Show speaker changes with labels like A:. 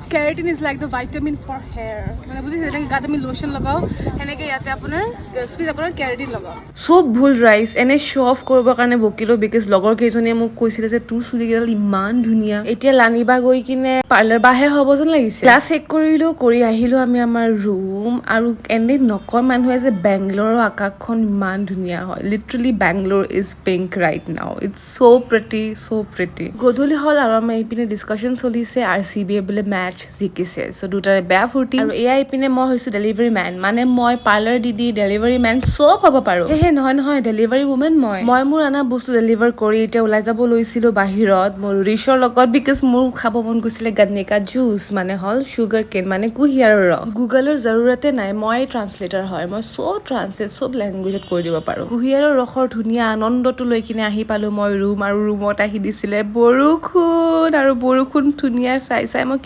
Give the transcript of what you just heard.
A: Keratin is like the vitamin for hair. মানে বুঝিছে যেনেকে গাত আমি লোশন লগাও সেনেকে ইয়াতে আপোনাৰ চুলিত আপোনাৰ কেৰাটিন লগাও
B: সব ভুল ৰাইজ এনে শ্ব অফ কৰিবৰ কাৰণে বকিলো বিকজ লগৰ কেইজনীয়ে মোক কৈছিলে যে তোৰ চুলিকেইডাল ইমান ধুনীয়া এতিয়া লানিবা গৈ কিনে পাৰ্লাৰ বাহে হ'ব যেন লাগিছে ক্লাছ শেষ কৰিলো কৰি আহিলো আমি আমাৰ ৰুম আৰু এনে নকয় মানুহে যে বেংগলোৰৰ আকাশখন ইমান ধুনীয়া হয় literally Bangalore is pink right now it's so' pretty গধূলি হ'ল আৰু আমাৰ এইপিনে ডিছকাশ্যন চলিছে RCB বোলে মেটচ জিকিছে চ' দুটাৰে বেয়া ফূৰ্তি আৰু এয়া এইপিনে মই হৈছো ডেলিভাৰী মেন মানে মই পাৰ্লাৰ দিদি ডেলিভাৰী মেন চব হ'ব পাৰো সেয়ে নহয় ডেলিভাৰী ওমেন মই মোৰ আনা বস্তু ডেলিভাৰ কৰি এতিয়া ওলাই যাব লৈছিলো বাহিৰত মোৰ ৰিচৰ লগত বিকজ মোৰ খাব মন গৈছিলে গন্নে কা জুচ মানে হ'ল সুগাৰ কেন মানে কুঁহিয়াৰৰ ৰস গুগলৰ জৰুৰতে নাই মই ট্ৰান্সলেটাৰ হয় মই চব ট্ৰান্সলেট চব লেংগুৱেজত কৰি দিব পাৰো কুঁহিয়াৰৰ ৰসৰ ধুনীয়া আনন্দটো লৈ কিনে আহি পালো মই ৰুম আৰু ৰুমত আহি দিছিলে বৰষুণ আৰু বৰষুণ ধুনীয়া চাই মই